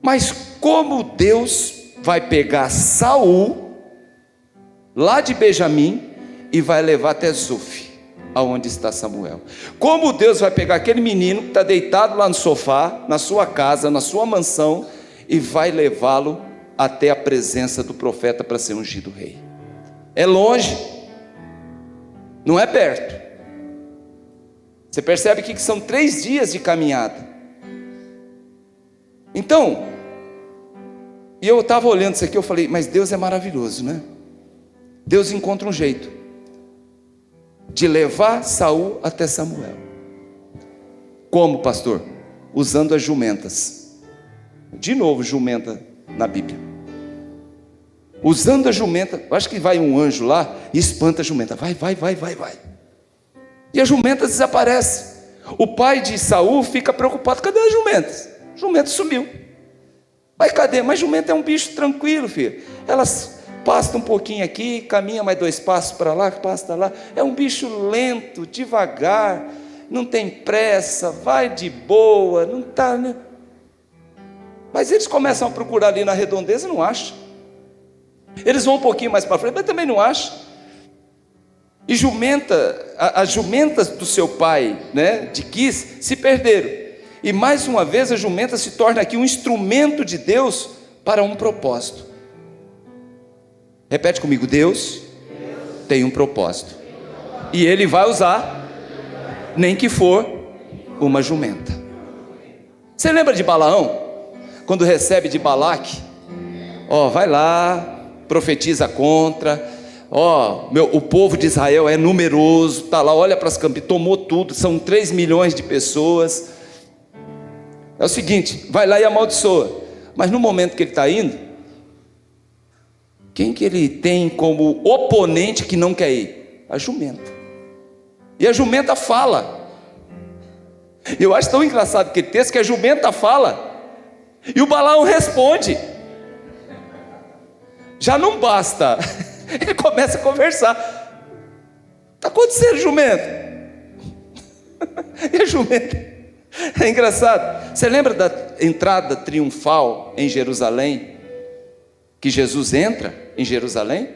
Mas como Deus vai pegar Saul, lá de Benjamim, e vai levar até Zuf, aonde está Samuel? Como Deus vai pegar aquele menino que está deitado lá no sofá, na sua casa, na sua mansão, e vai levá-lo até a presença do profeta para ser ungido rei? É longe, não é perto. Você percebe que são 3 dias de caminhada. Então, e eu estava olhando isso aqui, eu falei, mas Deus é maravilhoso, né? Deus encontra um jeito de levar Saul até Samuel. Como, pastor? Usando as jumentas. De novo, jumenta na Bíblia. Usando a jumenta. Eu acho que vai um anjo lá e espanta a jumenta. Vai. E a jumenta desaparece. O pai de Saul fica preocupado. Cadê as jumentas? A jumenta sumiu. Mas cadê? Mas jumenta é um bicho tranquilo, filho. Elas pasta um pouquinho aqui, caminha mais 2 passos para lá, pasta lá. É um bicho lento, devagar, não tem pressa, vai de boa, não está, né? Mas eles começam a procurar ali na redondeza e não acham. Eles vão um pouquinho mais para frente, mas também não acham. E as jumentas do seu pai, né, de Quis, se perderam. E mais uma vez a jumenta se torna aqui um instrumento de Deus para um propósito. Repete comigo: Deus tem um propósito, e Ele vai usar, nem que for uma jumenta. Você lembra de Balaão? Quando recebe de Balaque, vai lá, profetiza contra, o povo de Israel é numeroso, está lá, olha para as campinas, tomou tudo, são 3 milhões de pessoas. É o seguinte, vai lá e amaldiçoa. Mas no momento que ele está indo, quem que ele tem como oponente que não quer ir? A jumenta. E a jumenta fala. Eu acho tão engraçado aquele texto que a jumenta fala e o Balaão responde. Já não basta, ele começa a conversar. Está acontecendo, jumenta? E a jumenta, é engraçado. Você lembra da entrada triunfal em Jerusalém? Que Jesus entra em Jerusalém?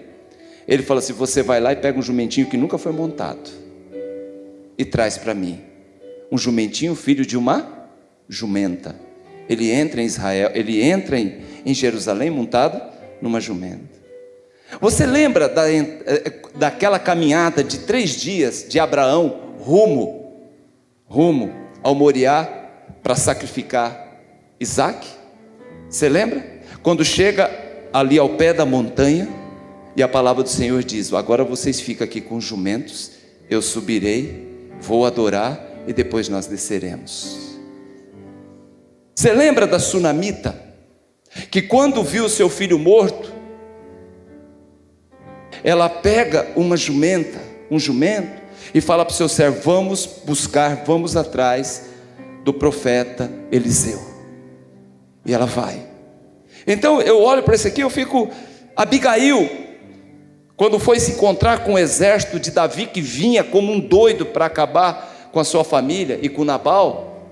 Ele fala assim: você vai lá e pega um jumentinho que nunca foi montado e traz para mim. Um jumentinho, filho de uma jumenta. Ele entra em Israel, ele entra em Jerusalém montado numa jumenta. Você lembra daquela caminhada de 3 dias de Abraão rumo ao Moriá para sacrificar Isaque? Você lembra? Quando chega ali ao pé da montanha, e a palavra do Senhor diz: agora vocês ficam aqui com os jumentos, eu subirei, vou adorar e depois nós desceremos. Você lembra da sunamita, que quando viu seu filho morto, ela pega um jumento, e fala para o seu servo: vamos buscar, vamos atrás do profeta Eliseu. E ela vai. Então eu olho para isso aqui, eu fico... Abigail, quando foi se encontrar com o exército de Davi, que vinha como um doido para acabar com a sua família e com Nabal,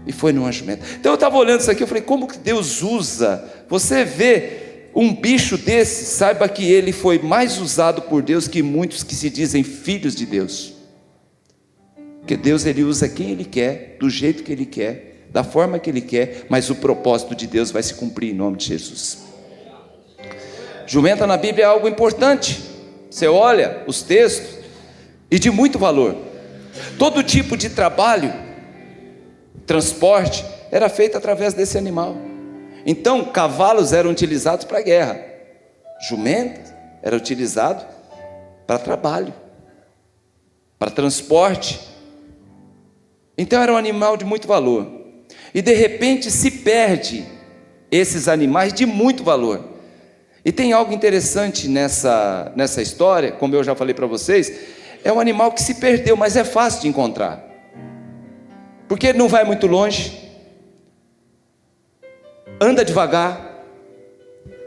e foi numa jumenta. Então eu estava olhando isso aqui, eu falei: como que Deus usa? Você vê um bicho desse, saiba que ele foi mais usado por Deus que muitos que se dizem filhos de Deus. Porque Deus, Ele usa quem Ele quer, do jeito que Ele quer, da forma que Ele quer, mas o propósito de Deus vai se cumprir em nome de Jesus. Jumenta na Bíblia é algo importante. Você olha os textos, e de muito valor. Todo tipo de trabalho, transporte, era feito através desse animal. Então cavalos eram utilizados para guerra, jumentas eram utilizados para trabalho, para transporte. Então era um animal de muito valor. E de repente se perde esses animais de muito valor. E tem algo interessante nessa história, como eu já falei para vocês. É um animal que se perdeu, mas é fácil de encontrar, porque ele não vai muito longe, anda devagar,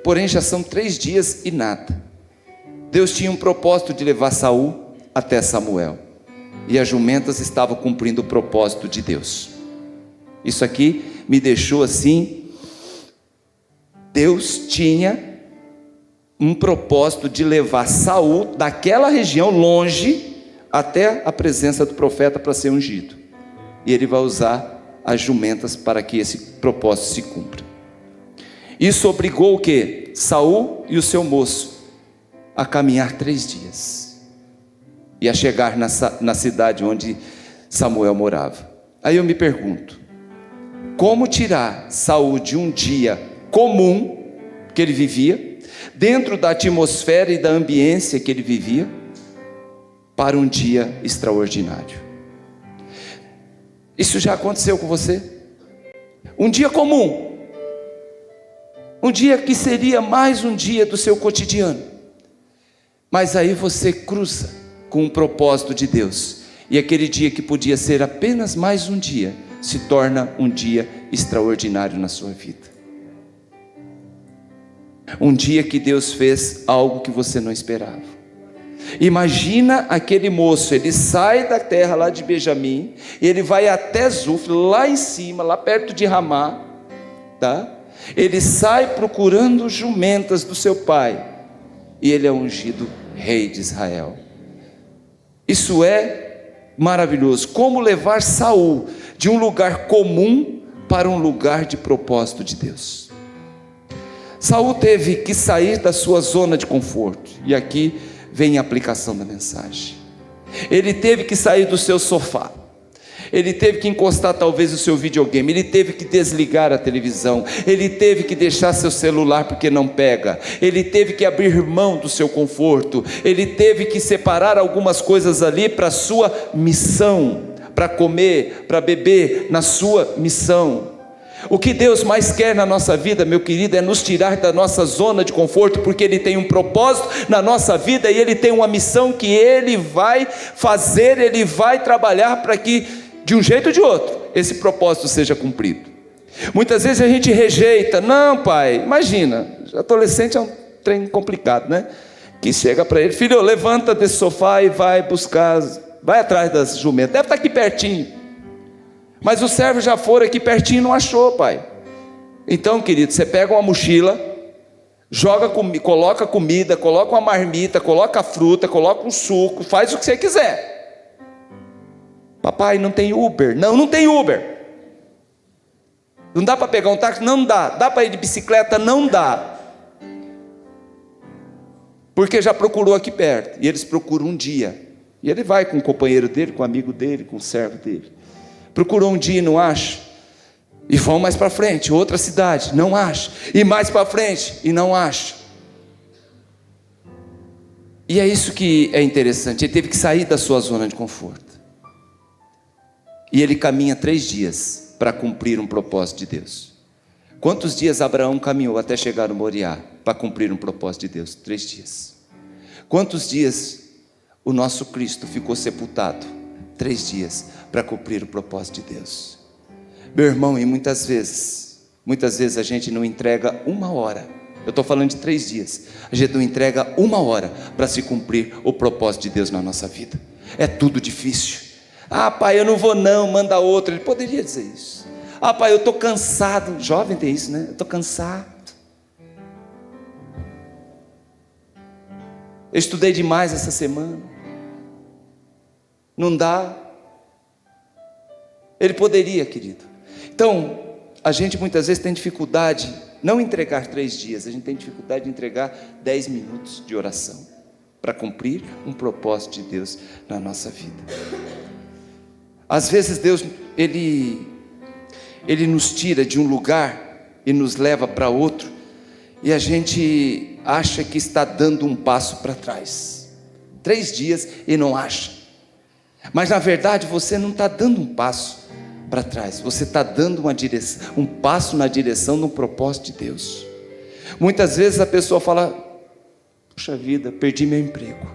porém já são 3 dias e nada. Deus tinha um propósito de levar Saul até Samuel, e as jumentas estavam cumprindo o propósito de Deus. Isso aqui me deixou assim Deus tinha um propósito de levar Saul daquela região longe até a presença do profeta para ser ungido. E ele vai usar as jumentas para que esse propósito se cumpra. Isso obrigou o quê? Saul e o seu moço a caminhar 3 dias e a chegar na cidade onde Samuel morava. Aí eu me pergunto, como tirar Saul de um dia comum que ele vivia, dentro da atmosfera e da ambiência que ele vivia, para um dia extraordinário? Isso já aconteceu com você? Um dia comum, um dia que seria mais um dia do seu cotidiano, mas aí você cruza com o propósito de Deus, e aquele dia que podia ser apenas mais um dia, se torna um dia extraordinário na sua vida. Um dia que Deus fez algo que você não esperava. Imagina aquele moço, ele sai da terra lá de Benjamim, ele vai até Zuf, lá em cima, lá perto de Ramá, tá? Ele sai procurando jumentas do seu pai, e ele é ungido rei de Israel. Isso é maravilhoso. Como levar Saul de um lugar comum para um lugar de propósito de Deus. Saul teve que sair da sua zona de conforto, e aqui vem a aplicação da mensagem. Ele teve que sair do seu sofá, ele teve que encostar talvez o seu videogame, ele teve que desligar a televisão, ele teve que deixar seu celular porque não pega, ele teve que abrir mão do seu conforto, ele teve que separar algumas coisas ali para a sua missão, para comer, para beber na sua missão. O que Deus mais quer na nossa vida, meu querido, é nos tirar da nossa zona de conforto, porque Ele tem um propósito na nossa vida, e Ele tem uma missão que Ele vai fazer, Ele vai trabalhar para que, de um jeito ou de outro, esse propósito seja cumprido. Muitas vezes a gente rejeita. Não, pai, imagina, adolescente é um trem complicado, né? Que chega para ele, filho, levanta desse sofá e vai buscar, vai atrás das jumentas, deve estar aqui pertinho. Mas o servo já foi aqui pertinho e não achou, pai. Então, querido, você pega uma mochila, coloca comida, coloca uma marmita, coloca fruta, coloca um suco, faz o que você quiser. Papai, não tem Uber? Não tem Uber. Não dá para pegar um táxi? Não dá. Dá para ir de bicicleta? Não dá. Porque já procurou aqui perto, e eles procuram um dia, e ele vai com o companheiro dele, com o amigo dele, com o servo dele. Procurou um dia e não acha, e vão mais para frente, outra cidade, não acha, e mais para frente, e não acha. E é isso que é interessante, ele teve que sair da sua zona de conforto, e ele caminha 3 dias, para cumprir um propósito de Deus. Quantos dias Abraão caminhou até chegar no Moriá, para cumprir um propósito de Deus? 3 dias. Quantos dias o nosso Cristo ficou sepultado? 3 dias, para cumprir o propósito de Deus. Meu irmão, e muitas vezes a gente não entrega 1 hora, eu estou falando de 3 dias, a gente não entrega 1 hora, para se cumprir o propósito de Deus na nossa vida. É tudo difícil. Ah, pai, eu não vou não, manda outro. Ele poderia dizer isso. Ah, pai, eu estou cansado. Jovem tem isso, né? Eu estou cansado. Eu estudei demais essa semana. Não dá. Ele poderia, querido. Então, a gente muitas vezes tem dificuldade, não entregar 3 dias, a gente tem dificuldade de entregar 10 minutos de oração, para cumprir um propósito de Deus na nossa vida. Às vezes Deus, Ele nos tira de um lugar e nos leva para outro, e a gente acha que está dando um passo para trás. 3 dias e não acha. Mas na verdade você não está dando um passo para trás, você está dando um passo na direção de um propósito de Deus. Muitas vezes a pessoa fala: puxa vida, perdi meu emprego,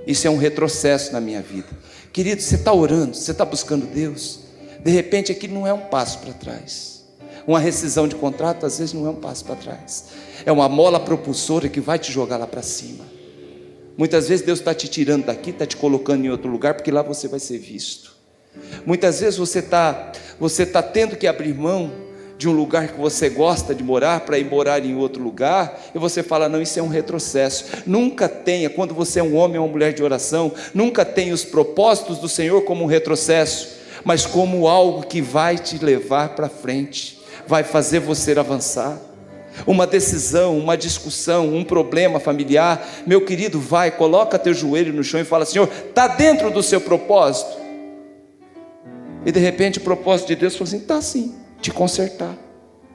isso é um retrocesso na minha vida. Querido, você está orando, você está buscando Deus, de repente aquilo não é um passo para trás. Uma rescisão de contrato às vezes não é um passo para trás, é uma mola propulsora que vai te jogar lá para cima. Muitas vezes Deus está te tirando daqui, está te colocando em outro lugar, porque lá você vai ser visto. Muitas vezes você está tendo que abrir mão de um lugar que você gosta de morar para ir morar em outro lugar, e você fala, não, isso é um retrocesso. Nunca tenha, quando você é um homem ou uma mulher de oração, nunca tenha os propósitos do Senhor como um retrocesso, mas como algo que vai te levar para frente, vai fazer você avançar. Uma decisão, uma discussão, um problema familiar, meu querido, vai, coloca teu joelho no chão e fala, Senhor, está dentro do seu propósito? E de repente o propósito de Deus falou assim, está sim, te consertar,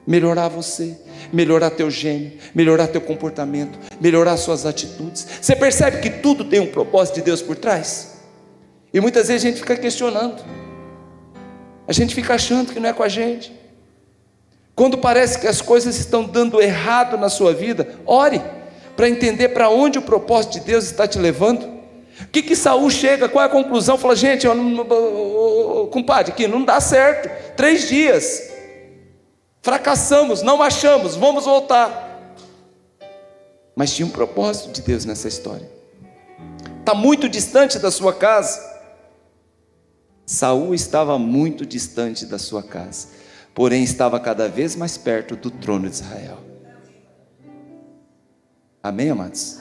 melhorar você, melhorar teu gênio, melhorar teu comportamento, melhorar suas atitudes. Você percebe que tudo tem um propósito de Deus por trás? E muitas vezes a gente fica questionando, a gente fica achando que não é com a gente. Quando parece que as coisas estão dando errado na sua vida, ore para entender para onde o propósito de Deus está te levando. O que Saul chega, qual é a conclusão? Fala, gente, compadre, aqui não dá certo, 3 dias, fracassamos, não achamos, vamos voltar. Mas tinha um propósito de Deus nessa história. Está muito distante da sua casa. Saul estava muito distante da sua casa, porém estava cada vez mais perto do trono de Israel. Amém, amados?